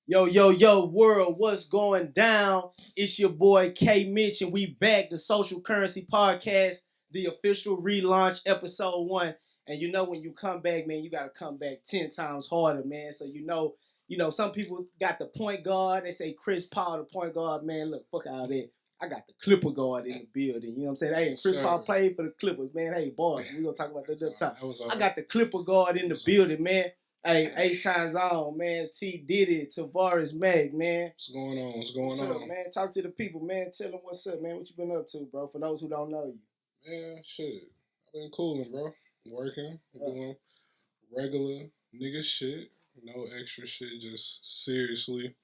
Yo, world, what's going down? It's your boy K Mitch, and we back, the Social Currency Podcast, the official relaunch, episode 1. And you know, when you come back, man, you gotta come back 10 times harder, man. So some people got the point guard. They say Chris Paul, the point guard, man. Look, fuck out of that. I got the Clipper guard in the building. You know what I'm saying? Hey, Chris Paul played for the Clippers, man. Hey, boys, we gonna talk about that another time. I got the Clipper guard in the building, man. Hey, H times on, man. T Diddy, Tavares Mac, man. What's going on? What's up, man? Talk to the people, man. Tell them what's up, man. What you been up to, bro? For those who don't know you. Yeah, shit. I've been cooling, bro. Working, doing regular nigga shit. No extra shit. Just seriously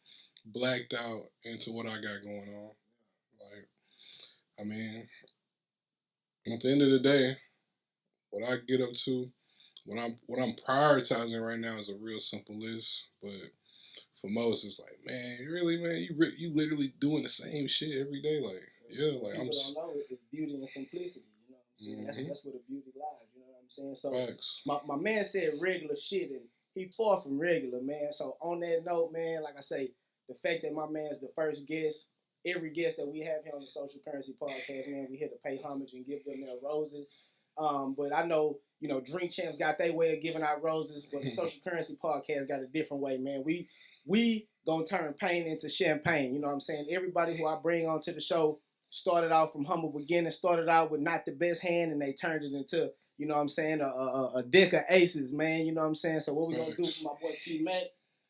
blacked out into what I got going on. Like, I mean, at the end of the day, what I get up to, what I'm prioritizing right now is a real simple list, but for most, it's like, man, you literally doing the same shit every day. Like, yeah, like People don't know it's beauty and simplicity. You know what I'm saying? Mm-hmm. That's where the beauty lies. You know what I'm saying? So Facts. my man said regular shit, and he far from regular, man. So on that note, man, like I say, the fact that my man's the first guest, every guest that we have here on the Social Currency Podcast, man, we here to pay homage and give them their roses. But I know, Drink Champs got their way of giving out roses, but the Social Currency Podcast got a different way, man. We gonna turn pain into champagne. You know what I'm saying? Everybody who I bring onto the show started out from humble beginnings, started out with not the best hand, and they turned it into, you know what I'm saying, a deck of aces, man. You know what I'm saying? So what we gonna do for my boy T Mac?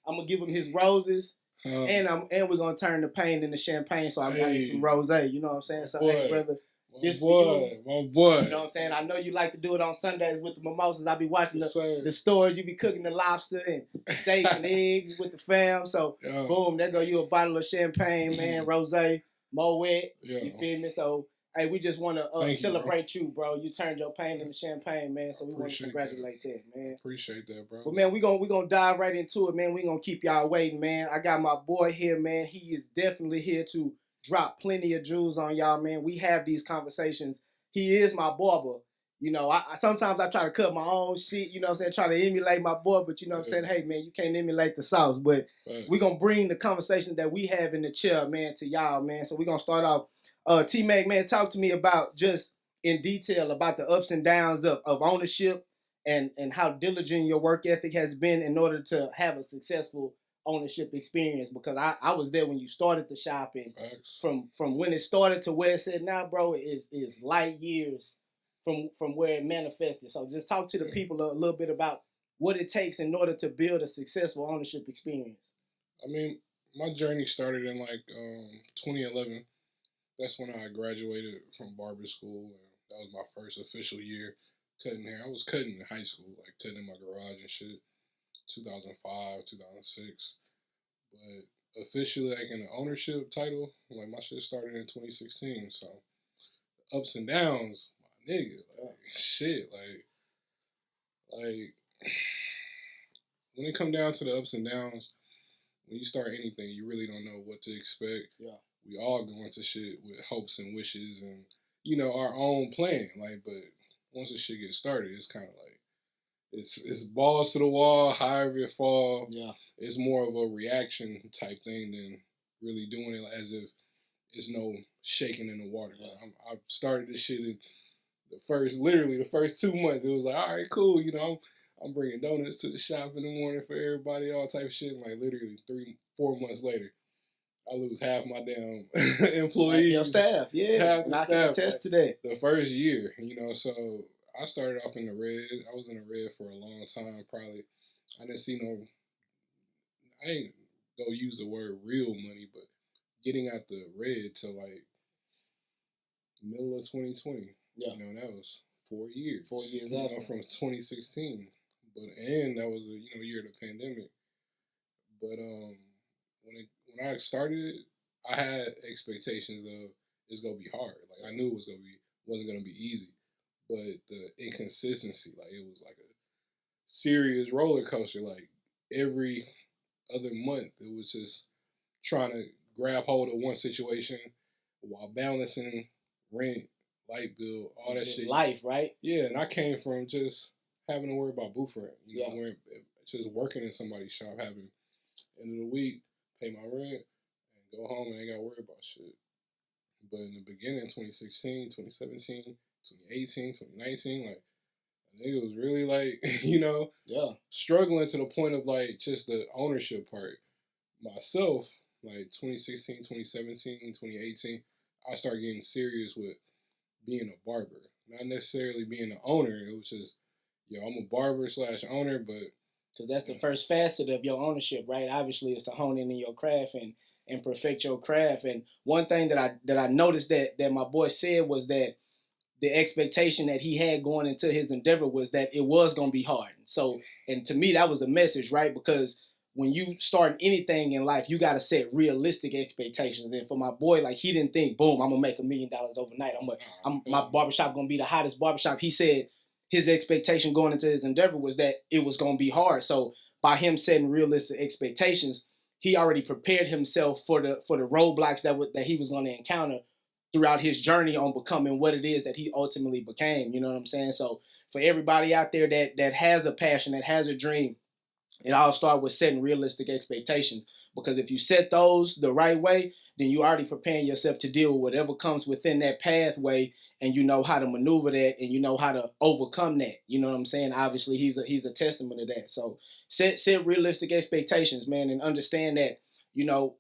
I'm gonna give him his roses. And we're gonna turn the pain into champagne. So I got you some rosé. You know what I'm saying? So hey, brother, this my boy. You know what I'm saying? I know you like to do it on Sundays with the mimosas. I be watching the stores. You be cooking the lobster and steaks and eggs with the fam. So boom, there go you a bottle of champagne, man, rosé, Moet. You feel me? So hey, we just want to celebrate you, bro. You turned your pain into champagne, man. So we want to congratulate that, man. Appreciate that, bro. But man, we gonna dive right into it, man. We gonna keep y'all waiting, man. I got my boy here, man. He is definitely here to drop plenty of jewels on y'all, man. We have these conversations. He is my barber. You know, I sometimes I try to cut my own shit, you know what I'm saying, try to emulate my boy, but you know what I'm saying, hey man, you can't emulate the sauce. But we gonna bring the conversation that we have in the chair, man, to y'all, man. So we gonna start off. T-Mac, man, talk to me about just in detail about the ups and downs of ownership and how diligent your work ethic has been in order to have a successful ownership experience, because I was there when you started the shop, and from when it started to where it's at now, bro, is light years from where it manifested. So just talk to the people a little bit about what it takes in order to build a successful ownership experience. I mean, my journey started in 2011. That's when I graduated from barber school, and that was my first official year cutting hair. I was cutting in high school, like cutting in my garage and shit. 2005, 2006. But officially, like in the ownership title, like my shit started in 2016. So ups and downs, my nigga, shit, like when it come down to the ups and downs, when you start anything, you really don't know what to expect. Yeah, we all go into shit with hopes and wishes and our own plan. But once the shit gets started, it's kind of like it's balls to the wall, however it fall. Yeah. It's more of a reaction type thing than really doing it as if it's no shaking in the water. Yeah. I started this shit in the first 2 months. It was like, all right, cool. I'm bringing donuts to the shop in the morning for everybody, all type of shit. Like literally 3-4 months later, I lose half my damn employees. Your staff, yeah. And I can attest to that. The first year, so I started off in the red. I was in the red for a long time, probably. I didn't see I ain't go use the word real money, but getting out the red to middle of 2020. Yeah. That was 4 years. 4 years after. From 2016. And that was a year of the pandemic. But when I started, I had expectations of it's gonna be hard. Like I knew it wasn't gonna be easy. But the inconsistency, it was like a serious roller coaster. Like every other month, it was just trying to grab hold of one situation while balancing rent, light bill, all that shit. Life, right? Yeah, and I came from just having to worry about booth rent. Just working in somebody's shop, having end of the week pay my rent, and go home and ain't got to worry about shit. But in the beginning, 2016, 2017, 2018, 2019, like, a nigga was really like, Yeah. struggling to the point of like just the ownership part. Myself, like 2016, 2017, 2018, I started getting serious with being a barber. Not necessarily being an owner. It was just, I'm a barber / owner, but Because that's the first facet of your ownership, right? Obviously, is to hone in your craft and perfect your craft. And one thing that I noticed that my boy said was that the expectation that he had going into his endeavor was that it was going to be hard. So, and to me, that was a message, right? Because when you start anything in life, you got to set realistic expectations. And for my boy, like, he didn't think, boom, I'm gonna make $1 million overnight. My barbershop gonna be the hottest barbershop. He said his expectation going into his endeavor was that it was gonna be hard. So by him setting realistic expectations, he already prepared himself for the roadblocks that he was gonna encounter throughout his journey on becoming what it is that he ultimately became. You know what I'm saying? So for everybody out there that has a passion, that has a dream, it all starts with setting realistic expectations. Because if you set those the right way, then you already preparing yourself to deal with whatever comes within that pathway, and you know how to maneuver that, and you know how to overcome that. You know what I'm saying? Obviously, he's a testament to that. So set realistic expectations, man, and understand that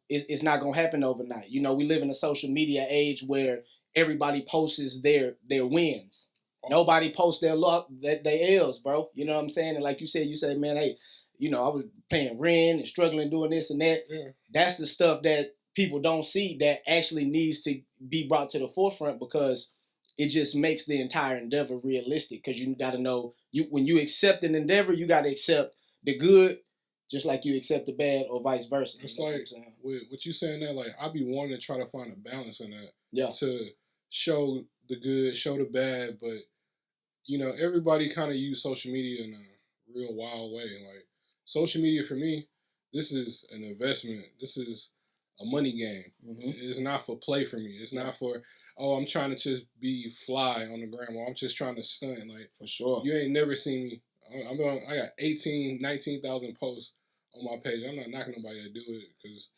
it's not gonna happen overnight. We live in a social media age where everybody posts their wins. Nobody posts their luck, their L's, bro. You know what I'm saying? And like you said, man, hey, I was paying rent and struggling doing this and that. Yeah. That's the stuff that people don't see that actually needs to be brought to the forefront, because it just makes the entire endeavor realistic. Because you got to know, when you accept an endeavor, you got to accept the good just like you accept the bad, or vice versa. It's like, with what you saying there, like, I be wanting to try to find a balance in that. Yeah. To show the good, show the bad, but, everybody kind of use social media in a real wild way. Like, social media for me, this is an investment. This is a money game. Mm-hmm. It's not for play for me. It's not for, I'm trying to just be fly on the gram, or I'm just trying to stunt. Like, for sure. You ain't never seen me. I got 19,000 posts on my page. I'm not knocking nobody to do it, because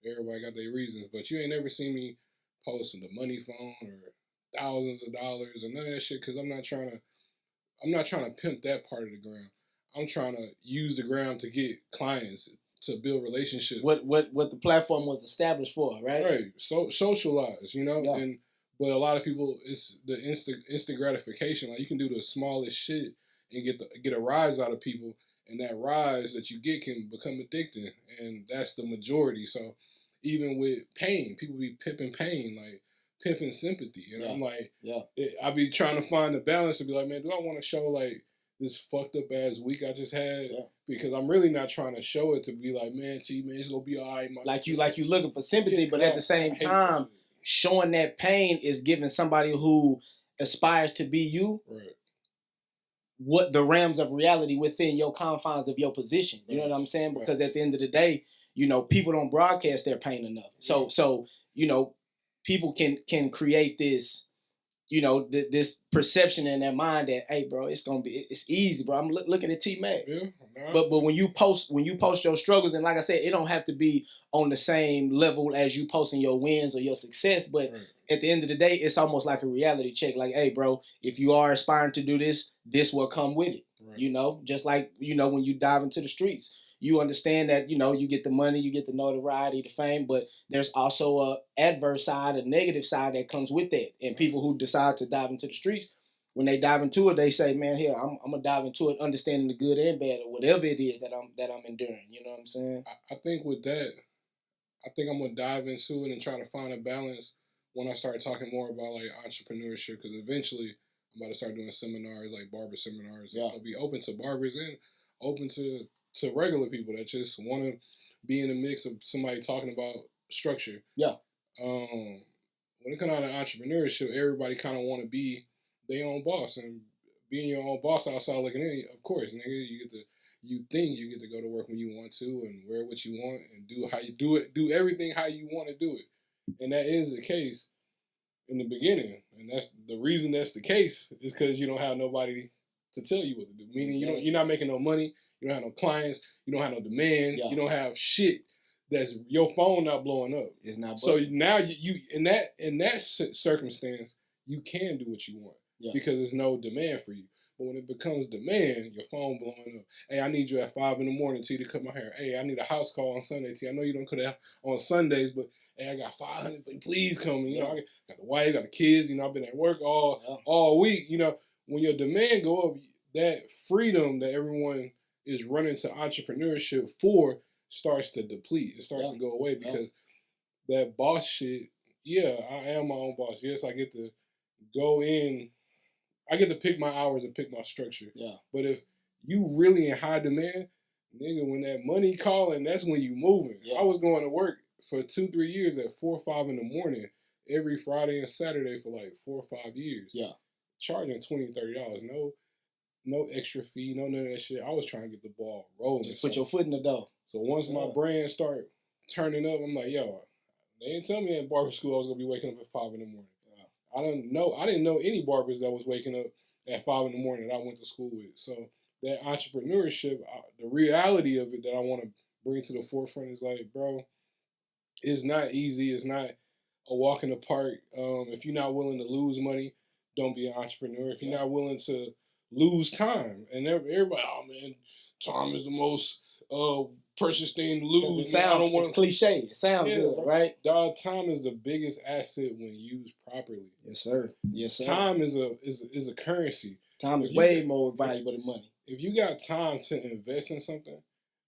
everybody got their reasons. But you ain't never seen me posting the money phone or thousands of dollars or none of that shit, because I'm not trying to pimp that part of the gram. I'm trying to use the gram to get clients, to build relationships. What the platform was established for, right? Right. So socialize, Yeah. But a lot of people, it's the instant gratification. Like, you can do the smallest shit and get a rise out of people, and that rise that you get can become addicting, and that's the majority. So even with pain, people be pimping pain, like pimping sympathy, and I'm like, I be trying to find the balance to be like, man, do I want to show like this fucked up ass week I just had? Yeah. Because I'm really not trying to show it to be like, man, it's gonna be all right. Like you looking for sympathy, but at the same time, showing that pain is giving somebody who aspires to be you, right, what the realms of reality within your confines of your position. You know what I'm saying? Because at the end of the day, people don't broadcast their pain enough. So people can create this, this perception in their mind that, hey, bro, it's easy, bro. I'm looking at T-Mac. Yeah. But when you post your struggles, and like I said, it don't have to be on the same level as you posting your wins or your success. But at the end of the day, it's almost like a reality check. Like, hey, bro, if you are aspiring to do this will come with it. Right. Just like, when you dive into the streets, you understand that, you get the money, you get the notoriety, the fame, but there's also a adverse side, a negative side that comes with that. And people who decide to dive into the streets, when they dive into it, they say, man, here, I'm gonna dive into it understanding the good and bad, or whatever it is that I'm enduring. You know what I'm saying? I think with that, I think I'm gonna dive into it and try to find a balance when I start talking more about like entrepreneurship, because eventually I'm about to start doing seminars, like barber seminars. Yeah. I'll be open to barbers and open to regular people that just want to be in the mix of somebody talking about structure. Yeah. When it comes down to entrepreneurship, everybody kind of want to be their own boss, and being your own boss outside looking in, of course, nigga, you get to go to work when you want to, and wear what you want, and do how you do it, do everything how you want to do it. And that is the case in the beginning. And that's the reason that's the case, is because you don't have nobody to tell you what to do. Meaning you're not making no money, you don't have no clients, you don't have no demand, you don't have shit that's your phone not blowing up. It's not. So now you in that circumstance, you can do what you want because there's no demand for you. But when it becomes demand, your phone blowing up. Hey, I need you at 5 a.m. T to cut my hair. Hey, I need a house call on Sunday. T, I know you don't cut out on Sundays, but hey, I got $500 for you. Please come. You know, I got the wife, got the kids. You know, I've been at work all week. You know, when your demand go up, that freedom that everyone is running to entrepreneurship for starts to deplete. It starts to go away because that boss shit. Yeah, I am my own boss. Yes, I get to go in. I get to pick my hours and pick my structure. Yeah. But if you really in high demand, nigga, when that money calling, that's when you moving. Yeah. I was going to work for 2-3 years at 4 or 5 in the morning every Friday and Saturday for like 4 or 5 years. Yeah. Charging $20-$30. No extra fee, none of that shit. I was trying to get the ball rolling. Just put your foot in the door. So once my brand start turning up, I'm like, yo, they didn't tell me at barber school I was gonna be waking up at 5 in the morning. I didn't know any barbers that was waking up at 5 in the morning that I went to school with. So that entrepreneurship, the reality of it that I want to bring to the forefront is like, bro, it's not easy. It's not a walk in the park. If you're not willing to lose money, don't be an entrepreneur. If you're not willing to lose time, and everybody, oh man, time is the most precious thing to lose. It's cliche. It sounds good, right? Dog, time is the biggest asset when used properly. Yes, sir. Yes, sir. Time is a currency. Time is way more valuable than money. If you got time to invest in something,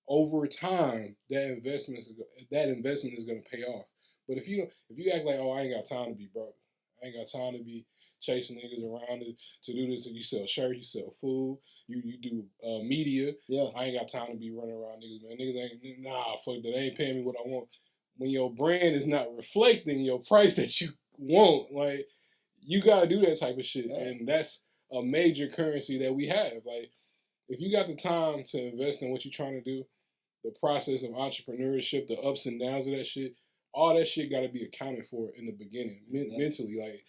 over time that investment is going to pay off. But if you act like, oh, I ain't got time to be broke, I ain't got time to be chasing niggas around to do this. You sell shirts, you sell food, you do media. Yeah. I ain't got time to be running around niggas, man. Niggas ain't, fuck that. They ain't paying me what I want. When your brand is not reflecting your price that you want, like, you got to do that type of shit. Yeah. And that's a major currency that we have. Like, if you got the time to invest in what you're trying to do, the process of entrepreneurship, the ups and downs of that shit, all that shit got to be accounted for in the beginning, mentally. Like,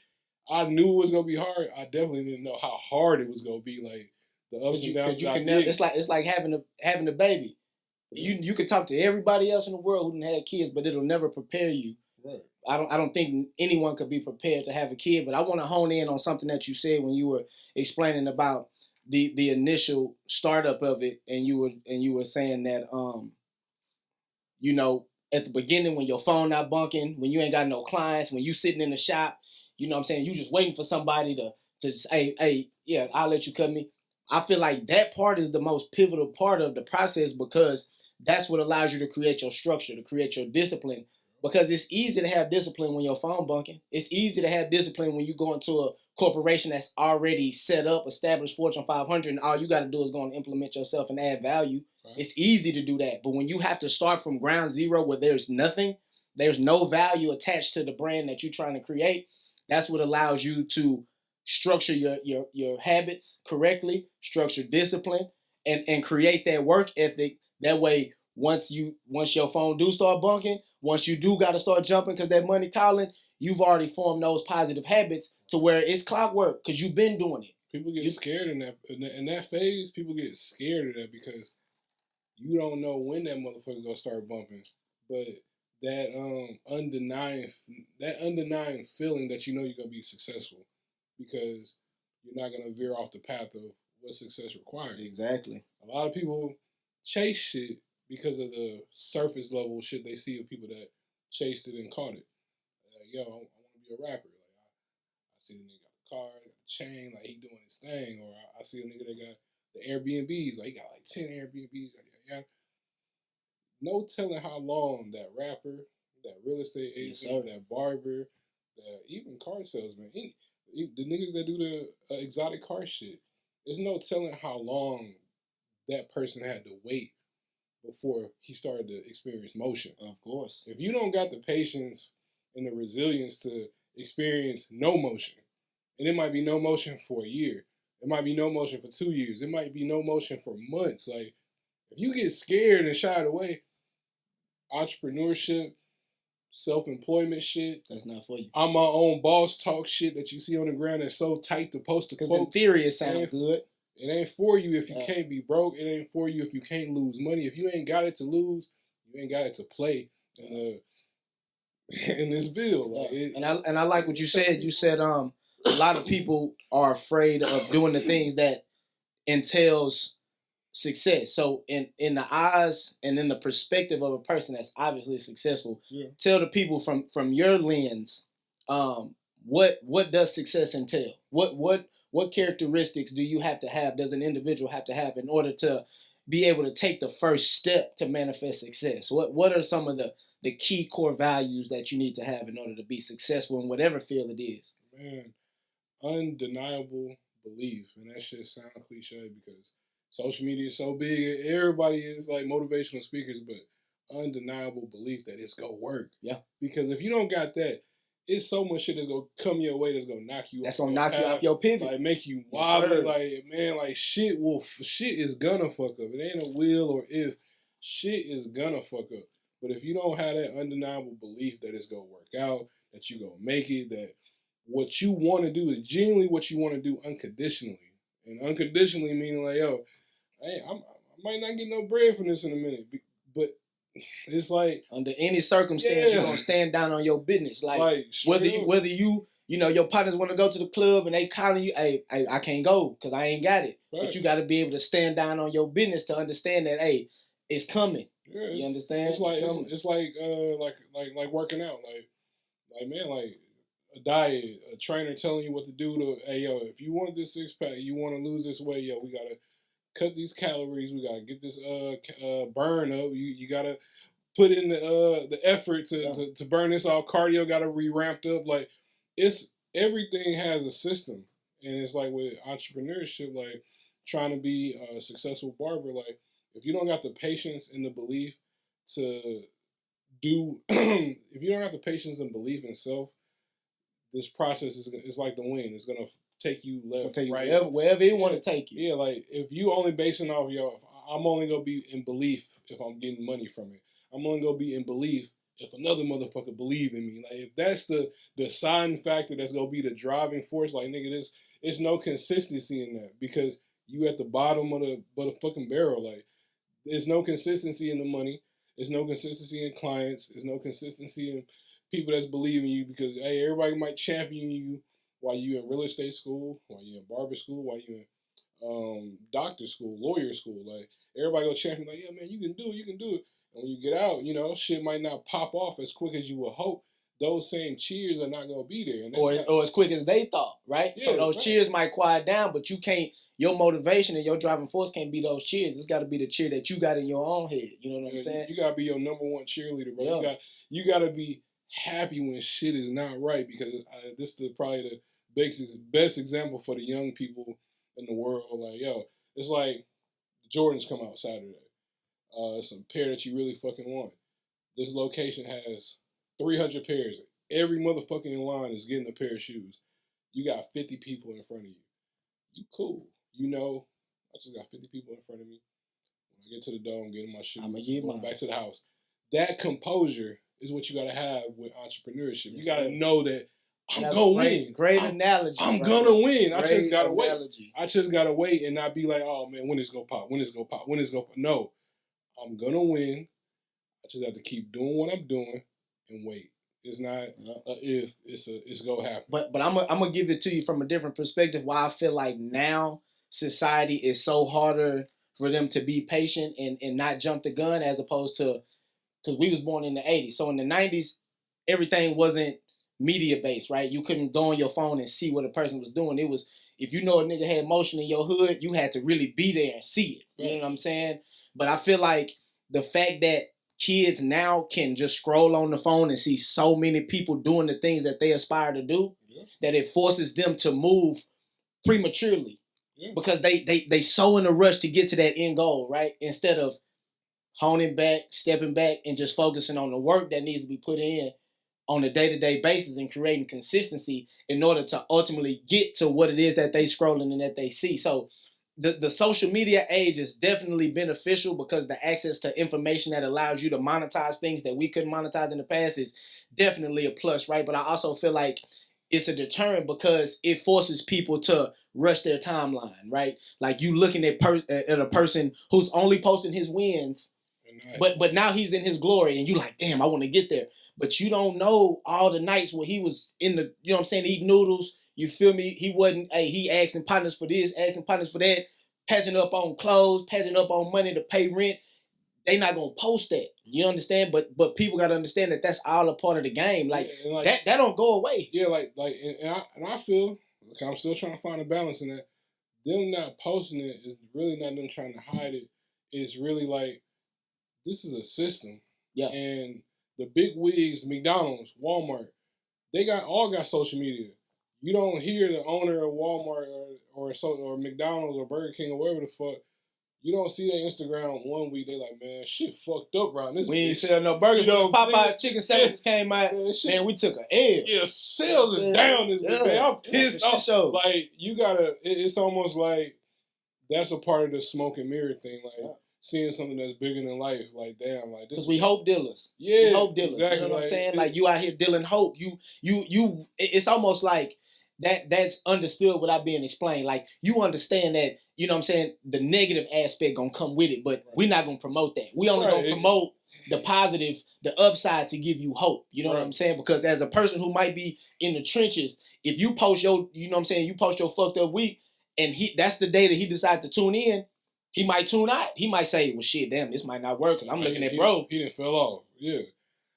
I knew it was gonna be hard. I definitely didn't know how hard it was gonna be. Like the ups and downs. It's like having a baby. You could talk to everybody else in the world who didn't have kids, but it'll never prepare you. Right. I don't think anyone could be prepared to have a kid. But I want to hone in on something that you said when you were explaining about the initial startup of it, and you were saying that you know, at the beginning when your phone not bunking, when you ain't got no clients, when you sitting in the shop, you know what I'm saying, you just waiting for somebody to just, hey, yeah, I'll let you cut me. I feel like that part is the most pivotal part of the process because that's what allows you to create your structure, to create your discipline. Because it's easy to have discipline when your phone bunking. It's easy to have discipline when you go into a corporation that's already set up, established, Fortune 500, and all you got to do is go and implement yourself and add value. Right. It's easy to do that. But when you have to start from ground zero where there's nothing, there's no value attached to the brand that you're trying to create, that's what allows you to structure your habits correctly, structure discipline, and create that work ethic. That way, once your phone do start bunking, once you do got to start jumping because that money calling, you've already formed those positive habits to where it's clockwork because you've been doing it. People get scared in that phase. People get scared of that because you don't know when that motherfucker gonna start bumping. But that undenying feeling that you know you're gonna be successful because you're not gonna veer off the path of what success requires. Exactly. A lot of people chase shit because of the surface level shit they see of people that chased it and caught it. Like, yo, I want to be a rapper. Like, I see the nigga got a car, got a chain, like he doing his thing. Or I see a nigga that got the Airbnbs, like he got like 10 Airbnbs. Yeah. No telling how long that rapper, that real estate agent, that barber, even car salesman, the niggas that do the exotic car shit, there's no telling how long that person had to wait before he started to experience motion. Of course. If you don't got the patience and the resilience to experience no motion, and it might be no motion for a year, it might be no motion for 2 years, it might be no motion for months. Like, if you get scared and shied away, entrepreneurship, self-employment shit, that's not for you. I'm my own boss talk shit that you see on the ground that's so tight to post to quotes. Because in theory it sounds good. It ain't for you if you can't be broke. It ain't for you if you can't lose money. If you ain't got it to lose, you ain't got it to play. in this field. Like and I like what you said. You said a lot of people are afraid of doing the things that entails success. So in the eyes and in the perspective of a person that's obviously successful, tell the people from your lens, what does success entail? What characteristics do you have to have? Does an individual have to have in order to be able to take the first step to manifest success? What are some of the key core values that you need to have in order to be successful in whatever field it is? Man, undeniable belief, and that shit sound cliche because social media is so big. Everybody is like motivational speakers, but undeniable belief that it's gonna work. Yeah. Because if you don't got that, it's so much shit that's gonna come your way that's gonna knock you. That's gonna knock you off your pivot. Like make you wobbly. Like man, like shit is gonna fuck up. It ain't a will or if. Shit is gonna fuck up. But if you don't have that undeniable belief that it's gonna work out, that you gonna make it, that what you want to do is genuinely what you want to do unconditionally. And unconditionally meaning like, yo, hey, I might not get no bread from this in a minute. But it's like under any circumstance, you're gonna stand down on your business. Like whether you your partners want to go to the club and they calling you, hey, I can't go because I ain't got it. Right. But you got to be able to stand down on your business to understand that, hey, it's coming. Yeah, you understand? It's like working out. Like man, like a diet, a trainer telling you what to do to, hey, yo, if you want this six pack, you want to lose this weight, yo, we got to cut these calories. We got to get this burn up. You got to put in the effort to burn this off. Cardio got to be ramped up. Like, it's everything has a system. And it's like with entrepreneurship, like trying to be a successful barber, like if you don't got the patience and the belief to do, if you don't have the patience and belief in self, this process is like the wind. It's gonna take you left, take right, wherever you want to take you. Yeah, like if you only basing off I'm only gonna be in belief if I'm getting money from it. I'm only gonna be in belief if another motherfucker believe in me. Like if that's the deciding factor, that's gonna be the driving force. Like nigga, it's no consistency in that because you at the bottom of the fucking barrel. Like there's no consistency in the money. There's no consistency in clients. There's no consistency in people that's believing you because, hey, everybody might champion you while you in real estate school, while you in barber school, while you in doctor school, lawyer school. Like, everybody go champion, like, yeah, man, you can do it. And when you get out, shit might not pop off as quick as you would hope. Those same cheers are not going to be there. And or as quick as they thought, right? Yeah, so those cheers might quiet down, but you can't, your motivation and your driving force can't be those cheers. It's got to be the cheer that you got in your own head. You know what I'm saying? You got to be your number one cheerleader, bro. Yeah. You got to be happy when shit is not right because this is probably the best example for the young people in the world. Like, yo, it's like Jordans come out Saturday. It's a pair that you really fucking want. This location has 300 pairs. Every motherfucking in line is getting a pair of shoes. You got 50 people in front of you. You cool. I just got 50 people in front of me. When I get to the door, I'm getting my shoes. I'm going back to the house. That composure is what you got to have with entrepreneurship. You got to know that I'm going to win. Great analogy. I'm going to win. I just got to wait. I just got to wait and not be like, oh, man, when it's going to pop? No. I'm going to win. I just have to keep doing what I'm doing and wait. It's not if, it's going to happen. But I'm going to give it to you from a different perspective why I feel like now society is so harder for them to be patient and not jump the gun as opposed to, because we was born in the 80s. So in the 90s, everything wasn't media-based, right? You couldn't go on your phone and see what a person was doing. It was, if you know a nigga had motion in your hood, you had to really be there and see it. You know what I'm saying? But I feel like the fact that kids now can just scroll on the phone and see so many people doing the things that they aspire to do, that it forces them to move prematurely. Because they so in a rush to get to that end goal, right? Instead of honing back, stepping back, and just focusing on the work that needs to be put in on a day-to-day basis and creating consistency in order to ultimately get to what it is that they scrolling and that they see. So the social media age is definitely beneficial because the access to information that allows you to monetize things that we couldn't monetize in the past is definitely a plus, right? But I also feel like it's a deterrent because it forces people to rush their timeline, right? Like you looking at a person who's only posting his wins But now he's in his glory, and you like, damn, I want to get there. But you don't know all the nights where he was in the, you know what I'm saying, eating noodles. You feel me? He wasn't, he asking partners for this, asking partners for that, patching up on clothes, patching up on money to pay rent. They not gonna post that. You understand? But people gotta understand that that's all a part of the game. Like, that don't go away. Yeah, and I feel like I'm still trying to find a balance in that. Them not posting it is really not them trying to hide it. It's really like, this is a system. Yeah. And the big wigs, McDonald's, Walmart, they all got social media. You don't hear the owner of Walmart or McDonald's or Burger King or whatever the fuck. You don't see their Instagram 1 week. They like, man, shit fucked up around this. We ain't sell no burgers. When Popeye chicken sandwiches came out, man, we took an L. Yeah, sales is down this week, man. I'm pissed off. Like, you gotta. It's almost like that's a part of the smoke and mirror thing. Like, seeing something that's bigger than life. Like, damn, like this. Because we hope dealers. Yeah, we hope dealers. Exactly. You know what I'm saying? Like, you out here dealing hope. You. It's almost like that's understood without being explained. Like, you understand that, you know what I'm saying, the negative aspect gonna come with it, but we're not gonna promote that. We only gonna promote the positive, the upside, to give you hope. You know what I'm saying? Because as a person who might be in the trenches, if you post your, you know what I'm saying, you post your fucked up week, and that's the day that he decides to tune in, he might tune out. He might say, well, shit, damn, this might not work, because I'm looking at bro. He didn't fell off. Yeah.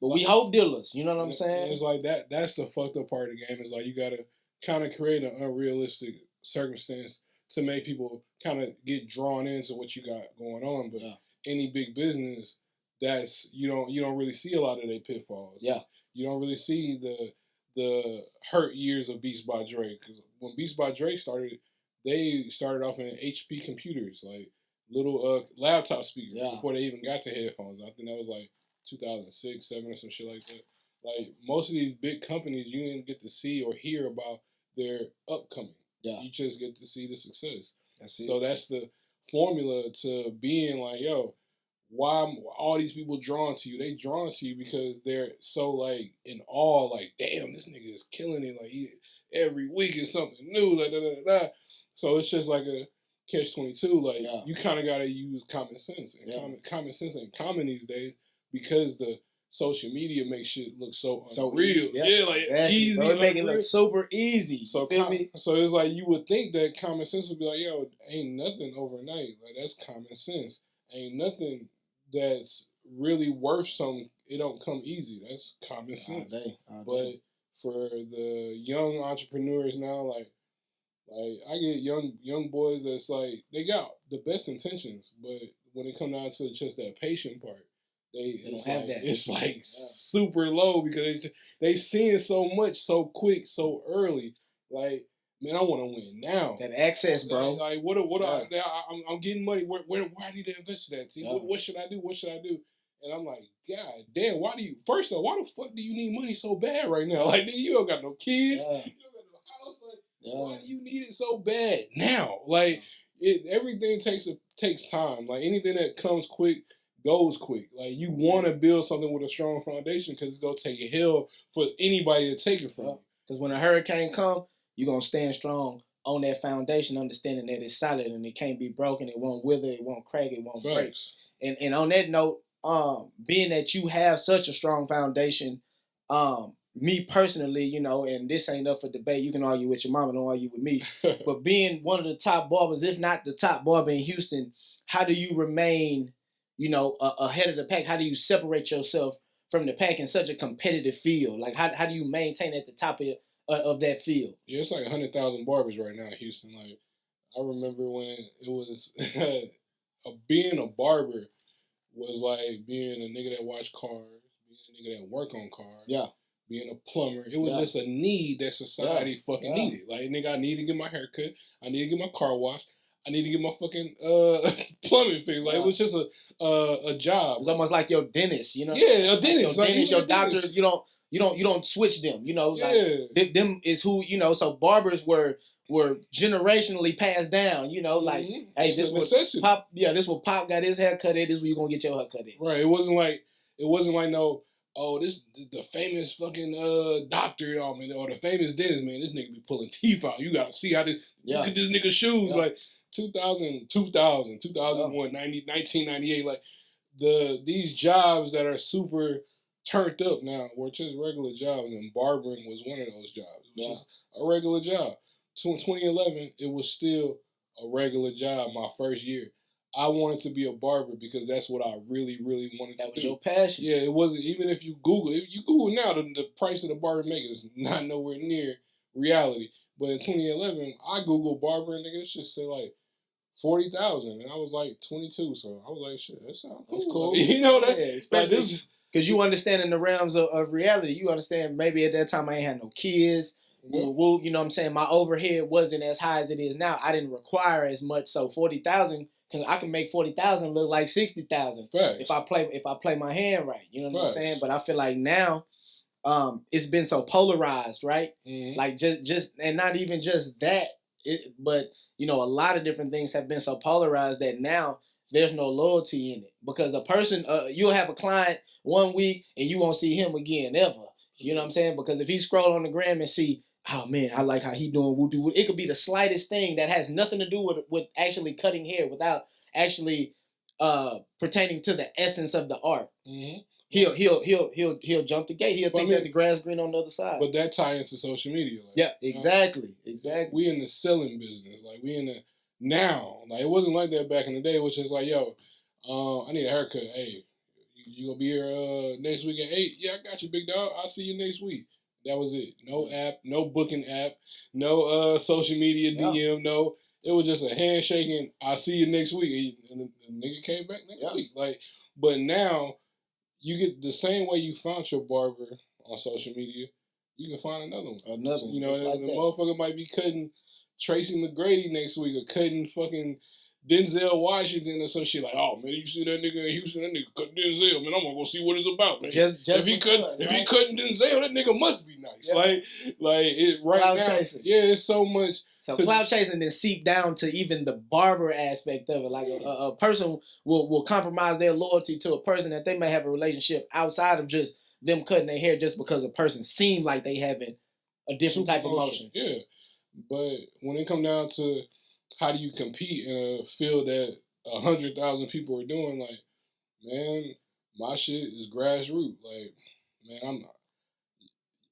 But we hope dealers. You know what I'm saying? It's like that's the fucked up part of the game. Is like, you gotta kind of create an unrealistic circumstance to make people kind of get drawn into what you got going on. But any big business, that's you don't really see a lot of their pitfalls. Yeah, you don't really see the hurt years of Beats by Dre. Because when Beats by Dre started, they started off in HP computers, like little laptop speakers, before they even got to headphones. I think that was like 2006, 7 or some shit like that. Like, most of these big companies, you didn't get to see or hear about their upcoming. Yeah. You just get to see the success. That's it. So that's the formula to being like, yo, why all these people drawn to you? They drawn to you because they're so, like, in awe, like, damn, this nigga is killing it. Like, every week is something new, like, da-da-da-da. So it's just like a catch-22. Like, you kind of got to use common sense. And common sense ain't common these days because the social media makes shit look so real. Yeah, like easy. So it make it look super easy. So so it's like, you would think that common sense would be like, yo, ain't nothing overnight. Like, that's common sense. Ain't nothing that's really worth something. It don't come easy. That's common sense. But for the young entrepreneurs now, like I get young boys that's like, they got the best intentions, but when it comes down to just that patient part, they don't have that. It's like super low because they seeing so much so quick, so early. Like, man, I want to win now. That access, bro. Like, I'm getting money. Where I need to invest that? What should I do? What should I do? And I'm like, God damn, why the fuck do you need money so bad right now? Like, nigga, you don't got no kids. You don't got no house. Like, why do you need it so bad now? Like, everything takes time. Like, anything that comes quick goes quick. Like, you want to build something with a strong foundation because it's going to take a hell for anybody to take it from you. Because when a hurricane come, you're going to stand strong on that foundation, understanding that it's solid and it can't be broken, it won't wither, it won't crack, it won't break. And on that note, being that you have such a strong foundation, me personally, you know, and this ain't up for debate, you can argue with your mama, don't argue with me, but being one of the top barbers, if not the top barber in Houston, how do you remain, you know, ahead of the pack? How do you separate yourself from the pack in such a competitive field? Like, how do you maintain at the top of that field? Yeah, it's like 100,000 barbers right now in Houston. Like, I remember when it was being a barber was like being a nigga that watched cars, being a nigga that work on cars, being a plumber. It was just a need that society fucking needed. Like, nigga, I need to get my hair cut. I need to get my car washed. I need to get my fucking plumbing fixed. Like, it was just a job. It's almost like your dentist, you know? Yeah, a dentist. Like your dentist, your doctor, you don't switch them, you know? Like, them is who, you know, so barbers were generationally passed down, you know, like, hey, this was Pop, this what Pop got his hair cut at, this is where you gonna get your hair cut at. Right. It wasn't like no, this the famous fucking doctor, or the famous dentist, man, this nigga be pulling teeth out. You gotta see how this, look at this nigga's shoes, like 2001, 1998, like, these jobs that are super turned up now were just regular jobs, and barbering was one of those jobs. It was just a regular job. 2011, it was still a regular job my first year. I wanted to be a barber because that's what I really, really wanted to do. That was your passion. Yeah, it wasn't, even if you Google now, the price of the barber make is not nowhere near reality. But in 2011, I Googled barbering, nigga, this shit said like 40,000, and I was like 22, so I was like, shit, that sounds cool. That's cool. Like, you know that, especially because you understand in the realms of reality. You understand maybe at that time I ain't had no kids. You know what I'm saying? My overhead wasn't as high as it is now. I didn't require as much, so 40,000, I can make 40,000 look like 60,000 if I play my hand right. You know what I'm saying? But I feel like now, it's been so polarized, right? Mm-hmm. Like just and not even just that, but a lot of different things have been so polarized that now there's no loyalty in it, because a person, you'll have a client 1 week and you won't see him again ever. You know what I'm saying? Because if he scroll on the gram and see, oh man, I like how he doing woo-doo. It could be the slightest thing that has nothing to do with actually cutting hair, without actually pertaining to the essence of the art. Mm-hmm. He'll jump the gate. He'll think that the grass green on the other side. But that tie into social media. Like, yeah, exactly. We in the selling business. Like, we in the now. Like, it wasn't like that back in the day. It was just like, yo, I need a haircut. Hey, you gonna be here next week at 8? Yeah, I got you, big dog. I'll see you next week. That was it. No app, no booking app, no social media DM, no. It was just a handshaking. I'll see you next week. And the nigga came back next week. Like, but now, you get the same way you found your barber on social media, you can find another one. So, you know, like the motherfucker might be cutting Tracy McGrady next week, or cutting fucking Denzel Washington or some shit. Like, oh man, you see that nigga in Houston? That nigga cut Denzel, man. I'm gonna go see what it's about, man. If he cutting Denzel, that nigga must be nice. Yeah. Like it right cloud now. Chasing. Yeah, it's so much. So cloud chasing then seep down to even the barber aspect of it. Like a person will compromise their loyalty to a person that they may have a relationship outside of just them cutting their hair, just because a person seemed like they having a different type of motion. Yeah, but when it come down to how do you compete in a field that 100,000 people are doing? Like, man, my shit is grassroots. Like, man,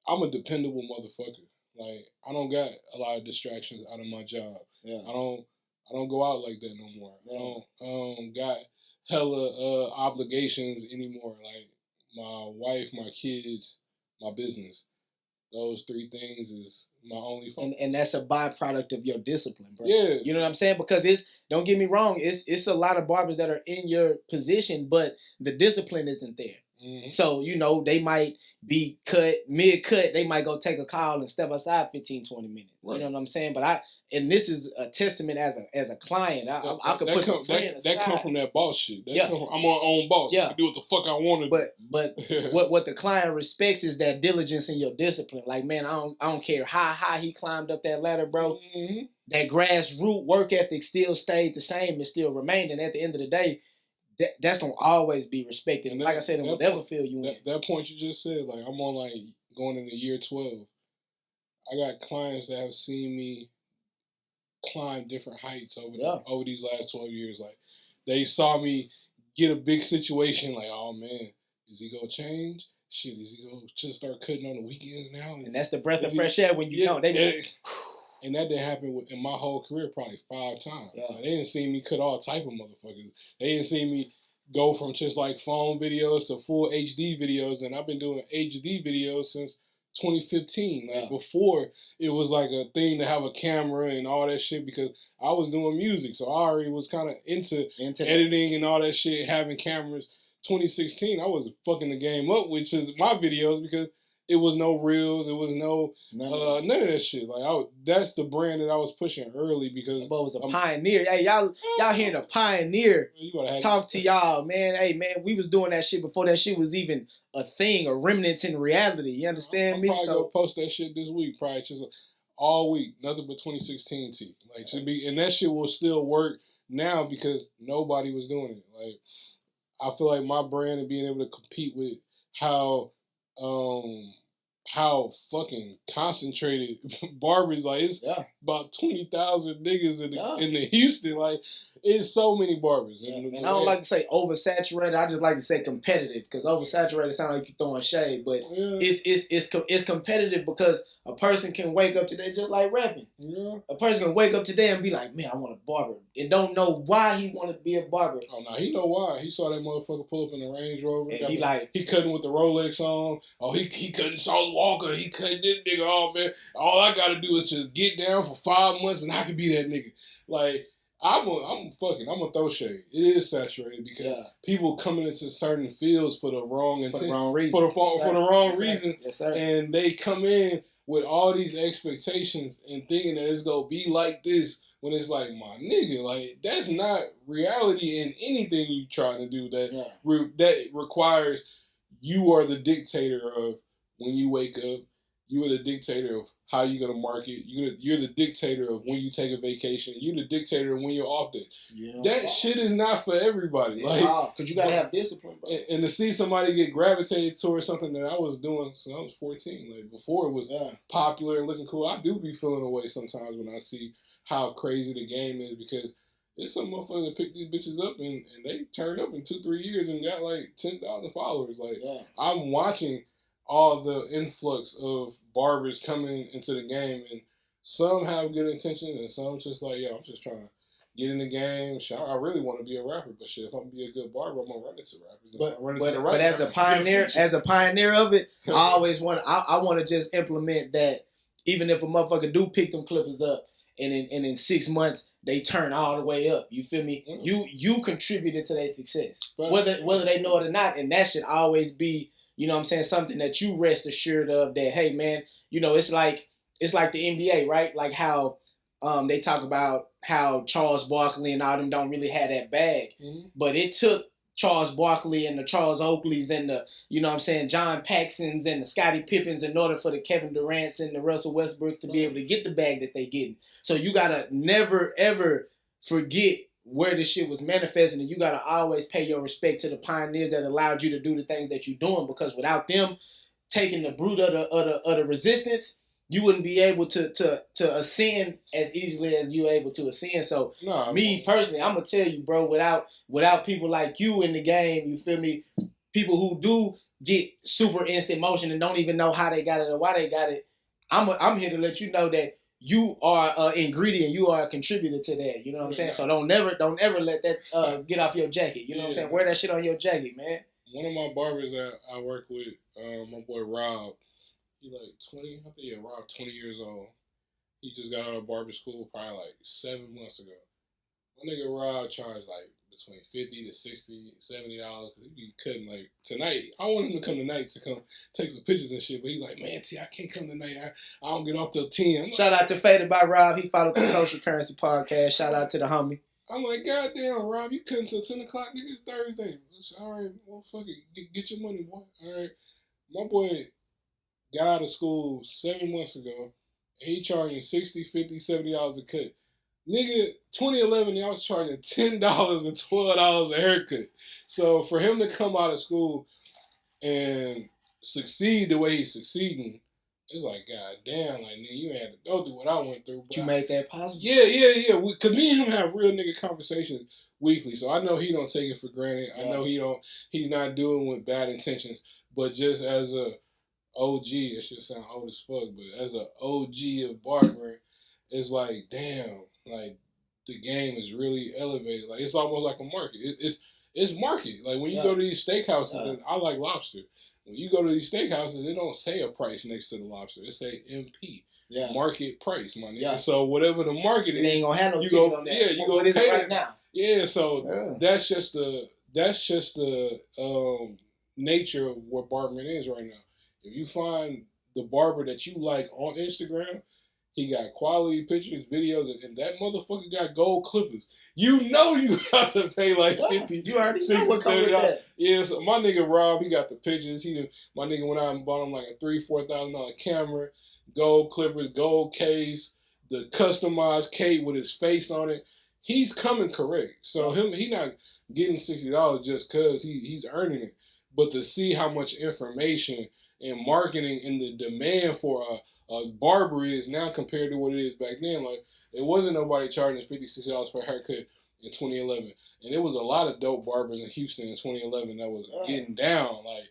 I'm a dependable motherfucker. Like, I don't got a lot of distractions out of my job. Yeah. I don't go out like that no more. Yeah. I don't got hella obligations anymore. Like, my wife, my kids, my business. Those 3 things is my only focus. And that's a byproduct of your discipline, bro. Yeah. You know what I'm saying? Because don't get me wrong, it's a lot of barbers that are in your position, but the discipline isn't there. Mm-hmm. So, they might be mid-cut, they might go take a call and step aside 15, 20 minutes. Right. You know what I'm saying? But and this is a testament as a client. I could put the friend aside. That come from that boss shit. I'm my own boss. Yeah. I can do what the fuck I want to do. But what the client respects is that diligence and your discipline. Like, man, I don't care how high he climbed up that ladder, bro. Mm-hmm. That grassroots work ethic still stayed the same and still remained. And at the end of the day, that's gonna always be respected. And like I said, in whatever field you in. That point you just said, like, I'm on going into year 12. I got clients that have seen me climb different heights over these last 12 years. Like, they saw me get a big situation. Like, oh man, is he gonna change? Shit, is he gonna just start cutting on the weekends now? And that's the breath of fresh air when you don't. And that didn't happen in my whole career probably 5 times. Yeah. Like, they didn't see me cut all type of motherfuckers. They didn't see me go from just like phone videos to full HD videos. And I've been doing HD videos since 2015. Like, before it was like a thing to have a camera and all that shit, because I was doing music. So I already was kind of into editing and all that shit, having cameras. 2016, I was fucking the game up, which is my videos, because it was no reels. It was none of that shit. Like, that's the brand that I was pushing early, because that boy was a pioneer. Hey, y'all hearing a pioneer talk to y'all, man. Hey, man, we was doing that shit before that shit was even a thing or remnants in reality. You understand me? I'm probably gonna post that shit this week, probably just all week, nothing but 2016 T. Like, and that shit will still work now because nobody was doing it. Like, I feel like my brand and being able to compete with how how fucking concentrated barbers, like, it's about 20,000 niggas in the Houston, like, it's so many barbers. And I don't like to say oversaturated. I just like to say competitive, because oversaturated sounds like you're throwing shade, but it's competitive because a person can wake up today just like rapping. Yeah. A person can wake up today and be like, man, I want a barber, and don't know why he want to be a barber. Oh no, he know why. He saw that motherfucker pull up in the Range Rover, and he cutting with the Rolex on. Oh, he cutting Saul Walker. He cutting this nigga. Oh man, all I gotta do is just get down for 5 months and I can be that nigga. Like, I'm gonna throw shade. It is saturated because people coming into certain fields for the wrong intent, for the wrong reason, for the wrong reason, and they come in with all these expectations and thinking that it's gonna be like this. When it's like, my nigga, like, that's not reality in anything you trying to do that requires you are the dictator of when you wake up. You are the dictator of how you're going to market. You're the dictator of when you take a vacation. You're the dictator of when you're off day. Yeah. That shit is not for everybody. Like, because you got to have discipline, bro. And to see somebody get gravitated towards something that I was doing since I was 14, like, before it was popular and looking cool, I do be feeling away sometimes when I see how crazy the game is, because there's some motherfuckers that pick these bitches up and they turned up in 2-3 years and got like 10,000 followers. Like, I'm watching all the influx of barbers coming into the game, and some have good intentions and some just like, I'm just trying to get in the game. I really want to be a rapper, but shit, if I'm gonna be a good barber, I'm gonna run into rappers. But as a pioneer of it, I always want I want to just implement that. Even if a motherfucker do pick them clippers up, and in 6 months they turn all the way up, you feel me? You contributed to their success, whether they know it or not, and that should always be, you know what I'm saying, something that you rest assured of, that, hey, man, you know, it's like the NBA, right? Like how they talk about how Charles Barkley and all them don't really have that bag. Mm-hmm. But it took Charles Barkley and the Charles Oakleys and the, you know what I'm saying, John Paxsons and the Scottie Pippens in order for the Kevin Durants and the Russell Westbrooks to be able to get the bag that they getting. So you got to never, ever forget where this shit was manifesting, and you got to always pay your respect to the pioneers that allowed you to do the things that you're doing, because without them taking the brute of the resistance, you wouldn't be able to ascend as easily as you're able to ascend. So me personally, I'm gonna tell you, bro, without people like you in the game, you feel me? People who do get super instant motion and don't even know how they got it or why they got it, I'm here to let you know that you are an ingredient, you are a contributor to that. You know what I'm saying? So don't ever let that get off your jacket. You know what I'm saying? Wear that shit on your jacket, man. One of my barbers that I work with, my boy Rob, he like 20, I think Rob 20 years old. He just got out of barber school probably like 7 months ago. My nigga Rob charged like between $50 to $60, $70 because he be cutting like tonight. I want him to come tonight to come take some pictures and shit, but he's like, man, I can't come tonight. I don't get off till 10. Shout out to Faded by Rob. He followed the Social Currency Podcast. Shout out to the homie. I'm like, goddamn, Rob, you cutting till 10 o'clock, nigga? It's Thursday. All right, well, fuck it. Get your money, boy. All right. My boy got out of school 7 months ago. He charging $60, $50, $70 a cut. Nigga, 2011, y'all was charging $10 and $12 a haircut. So for him to come out of school and succeed the way he's succeeding, it's like, god damn, like, nigga, you had to go through what I went through. But you made that possible? Yeah. Because me and him have real nigga conversations weekly, so I know he don't take it for granted. Yeah. I know he's not doing with bad intentions, but just as a OG, it should sound old as fuck, but as a OG of barbering, it's like, damn, like, the game is really elevated. Like, it's almost like a market. It's market. Like, when you go to these steakhouses, and I like lobster. When you go to these steakhouses, they don't say a price next to the lobster. It say MP. Yeah. Market price, my nigga. Yeah. So whatever the market is, they ain't gonna have no ticket on that. Yeah, you go pay right now. Yeah, so that's just the nature of what barbering is right now. If you find the barber that you like on Instagram, he got quality pictures, videos, and that motherfucker got gold clippers. You know you have to pay like $50. You already know what comes with that. Yeah, so my nigga Rob, he got the pictures. My nigga went out and bought him like a $3,000-$4,000 camera, gold clippers, gold case, the customized cape with his face on it. He's coming correct. So he not getting $60 just because he's earning it. But to see how much information and marketing and the demand for a barber is now compared to what it is back then. Like, it wasn't nobody charging $56 for a haircut in 2011, and it was a lot of dope barbers in Houston in 2011 that was getting down like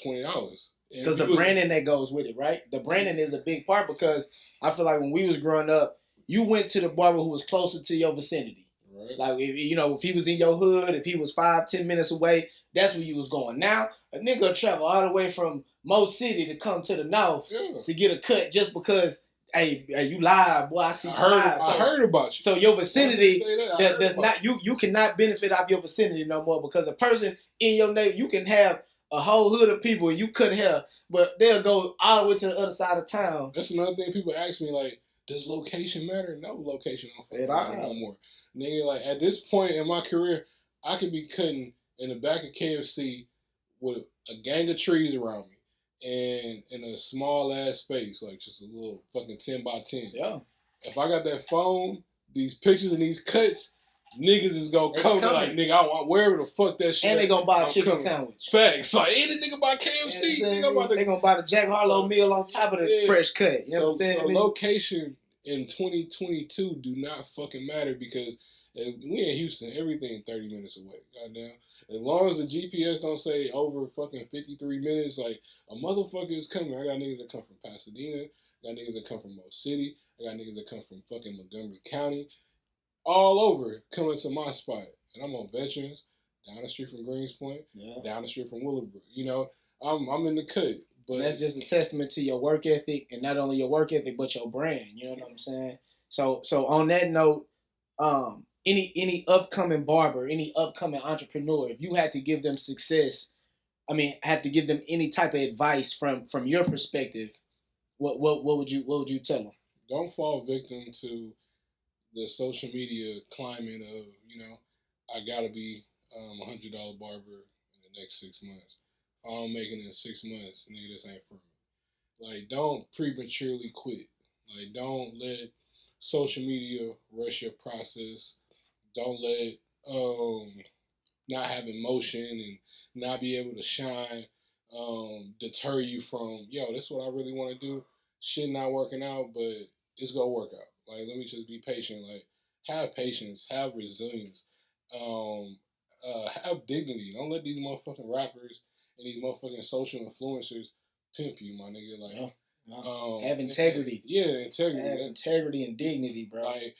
$20. Because the branding that goes with it, right? The branding is a big part, because I feel like when we was growing up, you went to the barber who was closer to your vicinity. Right. Like, if he was in your hood, if he was 5-10 minutes away, that's where you was going. Now, a nigga will travel all the way from Mo City to come to the north to get a cut just because, hey, you live, boy, I see you live. I heard about you. So your vicinity, does not, you cannot benefit off your vicinity no more, because a person in your neighborhood, you can have a whole hood of people and you cut hair, but they'll go all the way to the other side of town. That's another thing people ask me, like, does location matter? No, location don't matter no more. Nigga, like, at this point in my career, I could be cutting in the back of KFC with a gang of trees around me and in a small ass space, like just a little fucking 10 by 10. Yeah. If I got that phone, these pictures and these cuts, niggas is gonna come like, nigga, I want wherever the fuck that shit. And they gonna buy a chicken sandwich. Facts. Like, ain't a nigga buy KFC. They gonna buy the Jack Harlow meal on top of the fresh cut. You so understand me? Location in 2022 do not fucking matter, because we in Houston, everything 30 minutes away. Goddamn. As long as the GPS don't say over fucking 53 minutes, like, a motherfucker is coming. I got niggas that come from Pasadena. I got niggas that come from Mo City. I got niggas that come from fucking Montgomery County. All over coming to my spot. And I'm on Veterans, down the street from Greenspoint, down the street from Willowbrook. You know, I'm in the cut. But that's just a testament to your work ethic, and not only your work ethic, but your brand. You know what I'm saying? So on that note, any upcoming barber, any upcoming entrepreneur, if you had to give them success, had to give them any type of advice from your perspective, what would you tell them? Don't fall victim to the social media climate of, I gotta be $100 barber in the next 6 months. If I don't make it in 6 months, nigga, this ain't for me. Like, don't prematurely quit. Like, don't let social media rush your process. Don't let not having motion and not be able to shine deter you from, this is what I really want to do. Shit not working out, but it's gonna work out. Like, let me just be patient. Like, have patience, have resilience, have dignity. Don't let these motherfucking rappers and these motherfucking social influencers pimp you, my nigga. Like, have integrity. Integrity. Have integrity and dignity, bro. Like,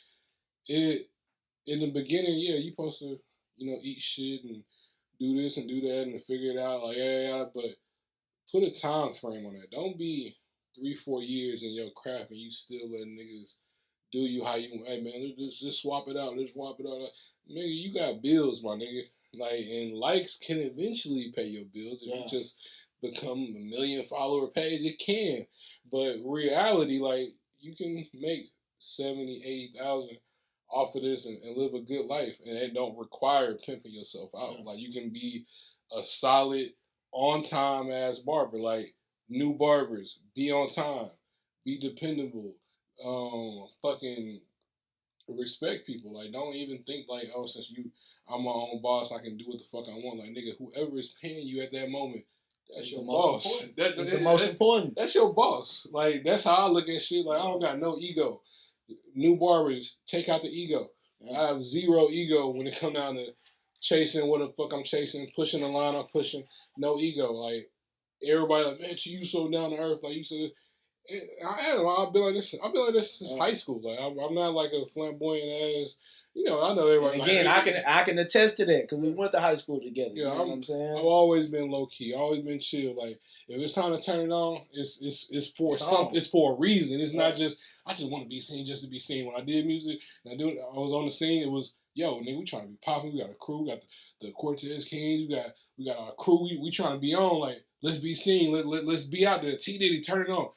in the beginning, you supposed to, eat shit and do this and do that and figure it out. Like, but put a time frame on that. Don't be 3-4 years in your craft and you still letting niggas do you how you want. Hey, man, let's just swap it out. Let's swap it out. Like, nigga, you got bills, my nigga. Like, and likes can eventually pay your bills. If you just become a 1 million follower page, it can. But reality, like, you can make 70, 80,000 off of this and live a good life. And it don't require pimping yourself out. Like, you can be a solid, on-time ass barber. Like, new barbers, be on time, be dependable, fucking respect people. Like, don't even think like, oh, since I'm my own boss, I can do what the fuck I want. Like, nigga, whoever is paying you at that moment, that's your boss. That's the most important. That's your boss. Like, that's how I look at shit. Like, I don't got no ego. New barbers, take out the ego. I have zero ego when it come down to chasing what the fuck I'm chasing, pushing the line I'm pushing. No ego. Like, everybody like, man, you so down to earth. Like, you said, I am. I've been like this. I've been like this since high school. Like, I'm not like a flamboyant ass. I know everybody. And again, like, I can attest to that because we went to high school together. Yeah, you know what I'm saying? I've always been low key. Always been chill. Like, if it's time to turn it on, it's for something. It's for a reason. It's not just I just want to be seen just to be seen. When I did music, and I was on the scene. It was, yo, nigga, we trying to be popping. We got a crew. We got the Cortez Kings. We got our crew. We trying to be on. Like, let's be seen. Let's be out there. T Diddy, turn it on.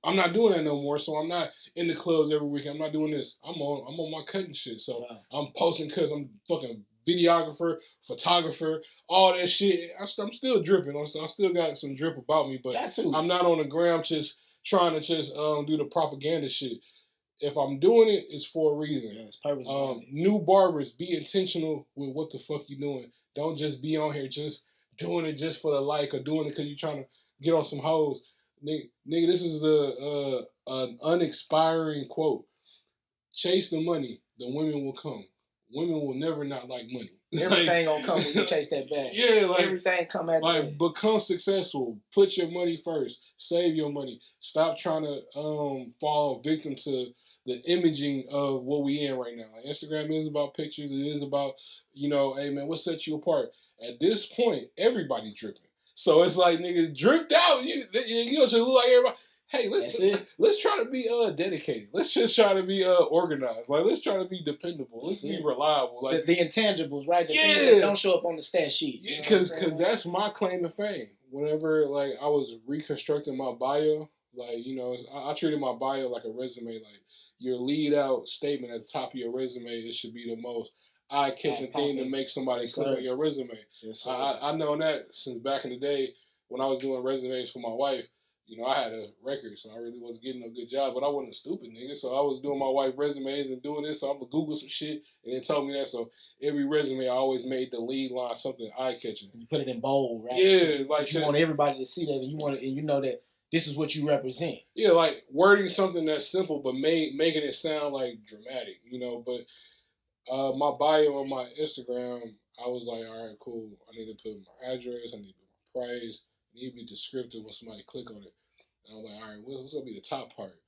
I'm not doing that no more, so I'm not in the clubs every weekend. I'm not doing this. I'm on my cutting shit. So I'm posting cuts. I'm fucking videographer, photographer, all that shit. I'm still dripping. I still got some drip about me, but I'm not on the gram just trying to do the propaganda shit. If I'm doing it, it's for a reason. Yeah, it's purposeful. New barbers, be intentional with what the fuck you doing. Don't just be on here just doing it just for the like or doing it because you're trying to get on some hoes. Nigga, this is an unexpiring quote. Chase the money, the women will come. Women will never not like money. Everything gonna come when you chase that bag. Yeah, like everything come at like become successful. Put your money first. Save your money. Stop trying to fall victim to the imaging of what we in right now. Like Instagram is about pictures. It is about, hey man, what sets you apart? At this point, everybody dripping. So it's like, nigga, dripped out. You just look like everybody. Hey, let's try to be dedicated. Let's just try to be organized. Like, let's try to be dependable. Let's be reliable. Like the intangibles, right? The things that don't show up on the stat sheet. Because that's my claim to fame. Whenever like I was reconstructing my bio, like I treated my bio like a resume. Like your lead out statement at the top of your resume, it should be the most eye-catching thing to make somebody click on your resume. Yes, I know that since back in the day when I was doing resumes for my wife. I had a record, so I really wasn't getting no good job, but I wasn't a stupid nigga, so I was doing my wife's resumes and doing this, so I'm going to Google some shit, and it told me that, so every resume I always made the lead line something eye-catching. You put it in bold, right? Yeah. Like you want everybody to see that, and you know that this is what you represent. Yeah, like wording something that's simple, but making it sound, like, dramatic, but my bio on my Instagram, I was like, all right, cool, I need to put my address, I need to put my price, I need to be descriptive when somebody click on it. And I was like, all right, what's going to be the top part?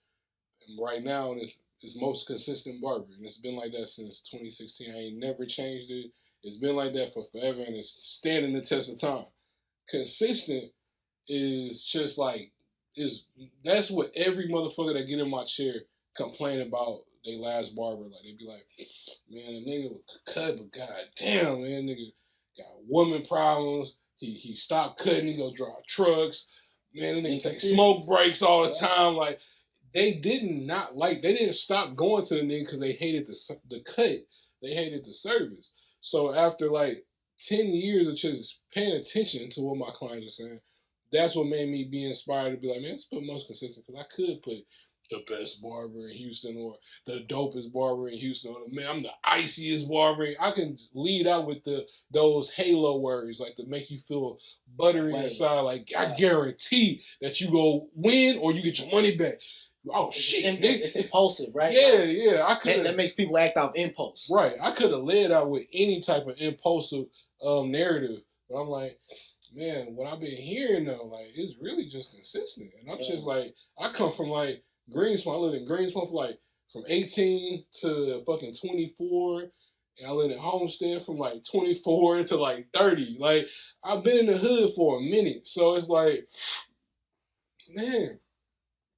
And right now, it's most consistent barber. And it's been like that since 2016. I ain't never changed it. It's been like that for forever, and it's standing the test of time. Consistent is just like, that's what every motherfucker that get in my chair complain about their last barber. Like, they be like, man, the nigga was cut, but goddamn, man, nigga got woman problems. He stopped cutting. He go drive trucks. Man, they take smoke breaks all the time. Like, they didn't stop going to the nigga because they hated the cut. They hated the service. So after like 10 years of just paying attention to what my clients are saying, that's what made me be inspired to be like, man, let's put most consistent, because I could put the best barber in Houston or the dopest barber in Houston, or man, I'm the iciest barber. I can lead out with those halo words, like to make you feel buttery inside. Like, I guarantee that you go win or you get your money back. Oh shit, it's impulsive, right? Yeah. I could. That makes people act off impulse. Right. I could have led out with any type of impulsive narrative, but I'm like, man, what I've been hearing though, like, it's really just consistent, and I'm just like, I come from like Greenspoint. I lived in Greenspoint for like from 18 to fucking 24. And I lived in Homestead from like 24 to like 30. Like, I've been in the hood for a minute. So it's like, man,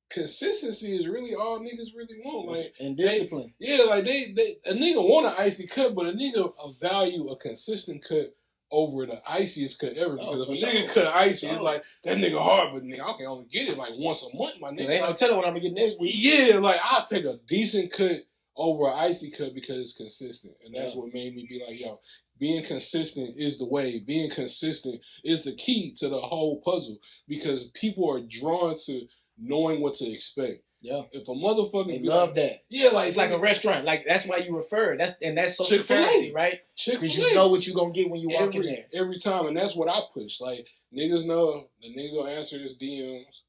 consistency is really all niggas really want. Like, and discipline. A nigga want an icy cut, but a nigga value a consistent cut over the iciest cut ever. Because if a nigga cut icy, it's like, that nigga hard, but nigga, I can only get it like once a month, my nigga. Ain't no telling what I'm gonna get next week. Yeah, like, I'll take a decent cut over an icy cut because it's consistent. And that's what made me be like, yo, being consistent is the way. Being consistent is the key to the whole puzzle, because people are drawn to knowing what to expect. Yeah. If a motherfucker... They love that. Yeah, like... It's like a restaurant. Like, that's why you refer. That's social currency, right? Because you know what you're going to get when you walk in there. Every time. And that's what I push. Like, niggas know the nigga go answer his DMs.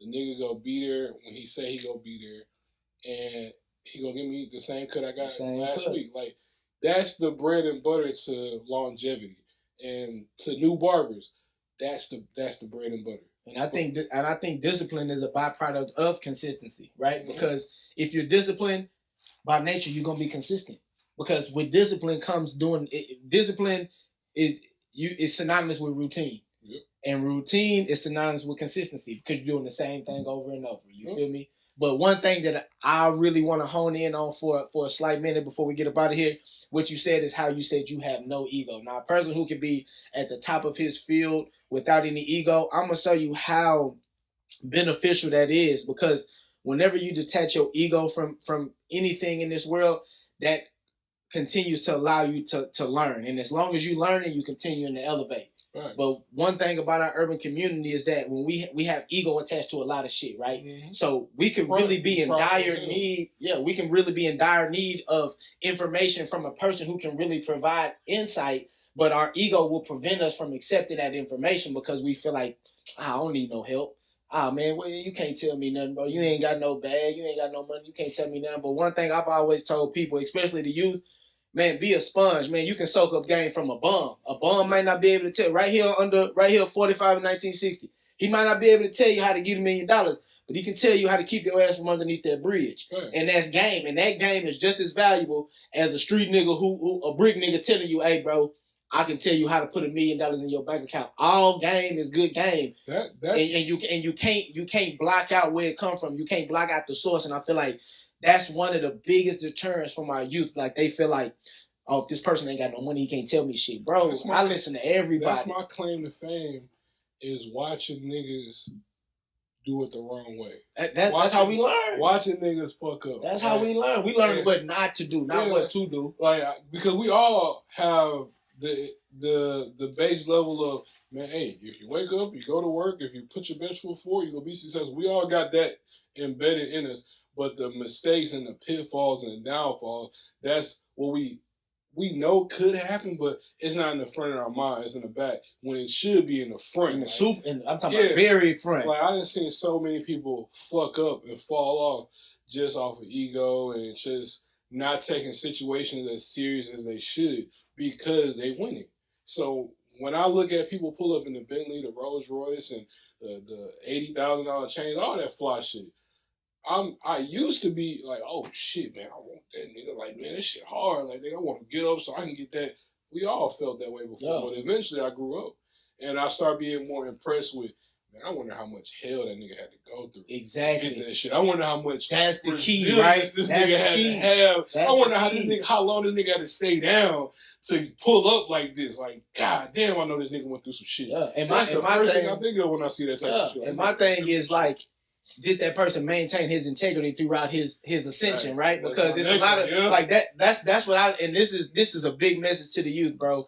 The nigga go be there when he say he go be there. And he gonna give me the same cut I got last week. Like, that's the bread and butter to longevity. And to new barbers, that's the bread and butter. And I think discipline is a byproduct of consistency, right? Mm-hmm. Because if you're disciplined by nature, you're gonna be consistent. Because with discipline comes discipline is synonymous with routine. Yep. And routine is synonymous with consistency, because you're doing the same thing over and over. You feel me? But one thing that I really want to hone in on for a slight minute before we get up out of here, what you said is how you said you have no ego. Now, a person who can be at the top of his field without any ego, I'm going to show you how beneficial that is, because whenever you detach your ego from anything in this world, that continues to allow you to learn. And as long as you learn, you continue to elevate. Right. But one thing about our urban community is that when we have ego attached to a lot of shit, right? Mm-hmm. So we can really be in dire need. Yeah, we can really be in dire need of information from a person who can really provide insight. But our ego will prevent us from accepting that information because we feel like, I don't need no help. Ah, man, well, you can't tell me nothing, bro. You ain't got no bag. You ain't got no money. You can't tell me nothing. But one thing I've always told people, especially the youth, man, be a sponge, man. You can soak up game from a bum. A bum might not be able to tell. Right here, 45 in 1960. He might not be able to tell you how to get $1 million, but he can tell you how to keep your ass from underneath that bridge. Right. And that's game. And that game is just as valuable as a street nigga who a brick nigga telling you, hey, bro, I can tell you how to put $1 million in your bank account. All game is good game. And you can't block out where it come from. You can't block out the source. And I feel like that's one of the biggest deterrents from our youth. Like they feel like, oh, if this person ain't got no money, he can't tell me shit. Bro, I listen to everybody. That's my claim to fame is watching niggas do it the wrong way. That's how we learn. Watching niggas fuck up. That's how we learn. We learn what not to do, not what to do. Like, because we all have the base level of, man, hey, if you wake up, you go to work, if you put your best foot forward, you're going to be successful. We all got that embedded in us. But the mistakes and the pitfalls and the downfalls, that's what we know could happen, but it's not in the front of our mind. It's in the back when it should be in the front. In the soup, and I'm talking about very front. Like, I done seen so many people fuck up and fall off just off of ego and just not taking situations as serious as they should because they winning. So when I look at people pull up in the Bentley, the Rolls Royce, and the $80,000 chains, all that fly shit, I used to be like, oh shit, man, I want that nigga. Like, man, this shit hard. Like, nigga, I want to get up so I can get that. We all felt that way before, but eventually I grew up and I started being more impressed with, man, I wonder how much hell that nigga had to go through. Exactly. To get that shit. I wonder how much. That's the key, right? This nigga had to have. I wonder how long this nigga had to stay down to pull up like this. Like, god damn, I know this nigga went through some shit. Yeah, and that's the first thing I think of when I see that type of shit. And my thing is like, did that person maintain his integrity throughout his ascension, right? Because it's a lot of like that. That's what and this is a big message to the youth, bro.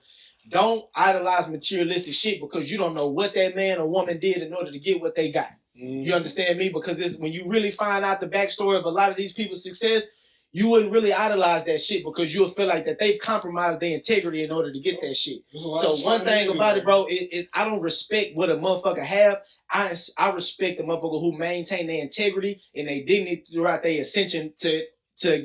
Don't idolize materialistic shit because you don't know what that man or woman did in order to get what they got. Mm-hmm. You understand me? Because it's when you really find out the backstory of a lot of these people's success, you wouldn't really idolize that shit because you'll feel like that they've compromised their integrity in order to get that shit. So one thing about it, bro, is I don't respect what a motherfucker have. I respect the motherfucker who maintain their integrity and their dignity throughout their ascension to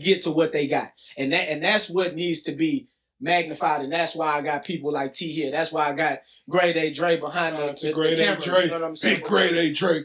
get to what they got. And that's what needs to be magnified, and that's why I got people like T here. That's why I got Grade A Dre behind the camera. Dre. You know what I'm saying? Big Grade A Dre.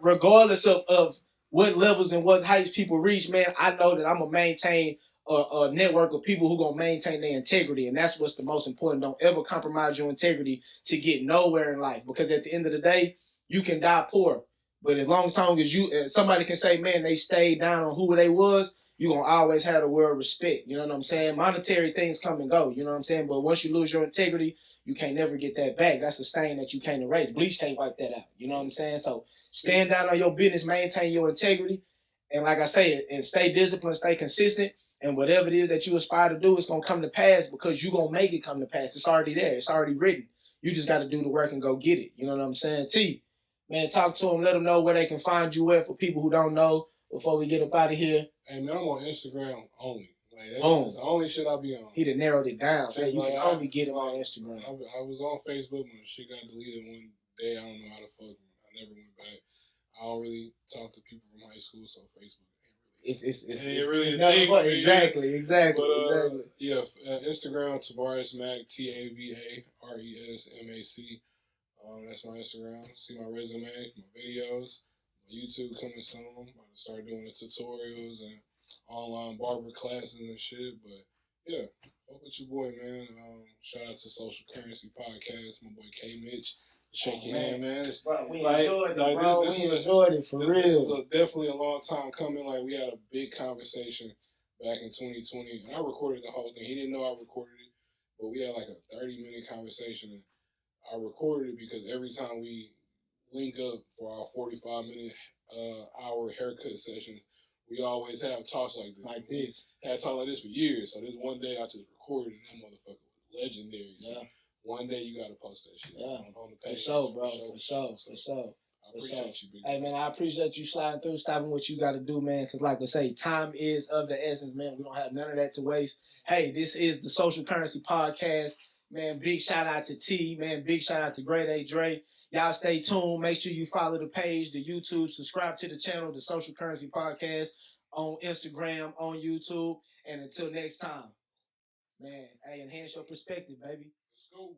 Regardless of what levels and what heights people reach, man, I know that I'm going to maintain a network of people who going to maintain their integrity, and that's what's the most important. Don't ever compromise your integrity to get nowhere in life, because at the end of the day, you can die poor, but as long as somebody can say, man, they stayed down on who they was, you're going to always have the word respect. You know what I'm saying? Monetary things come and go. You know what I'm saying? But once you lose your integrity, you can't never get that back. That's a stain that you can't erase. Bleach can't wipe that out. You know what I'm saying? So stand down on your business, maintain your integrity. And like I say, and stay disciplined, stay consistent. And whatever it is that you aspire to do, it's going to come to pass because you're going to make it come to pass. It's already there. It's already written. You just got to do the work and go get it. You know what I'm saying? T, man, talk to them. Let them know where they can find you at for people who don't know before we get up out of here. Hey, man, I'm on Instagram only. Like, that's the only shit I be on. He done narrowed it down. So you can only get him on Instagram. I was on Facebook when shit got deleted one day. I don't know how the fuck. I never went back. I don't really talk to people from high school, so Facebook ain't really. Exactly. Exactly. Yeah, Instagram, Tavares Mac, Tavares Mac. That's my Instagram. See my resume, my videos. YouTube coming soon. I'm about to start doing the tutorials and online barber classes and shit. But yeah, fuck with your boy, man. Shout out to Social Currency Podcast, my boy K Mitch. Shake your hand, man. We enjoyed it, bro. We enjoyed it for real. This is definitely a long time coming. Like, we had a big conversation back in 2020, and I recorded the whole thing. He didn't know I recorded it, but we had like a 30-minute conversation. And I recorded it because every time we link up for our 45-minute hour haircut sessions, we always have talks like this. Like this. Had talks like this for years. So this one day I just recorded, and that motherfucker was legendary. So one day you gotta post that shit. Yeah, on the page. For sure, bro. For sure. I appreciate you, big Hey, man, I appreciate you sliding through, stopping what you got to do, man. Because, like I say, time is of the essence, man. We don't have none of that to waste. Hey, this is the Social Currency Podcast. Man, big shout out to T, man. Big shout out to Great A Dre. Y'all stay tuned. Make sure you follow the page, the YouTube, subscribe to the channel, the Social Currency Podcast on Instagram, on YouTube. And until next time, man, hey, enhance your perspective, baby. Let's go.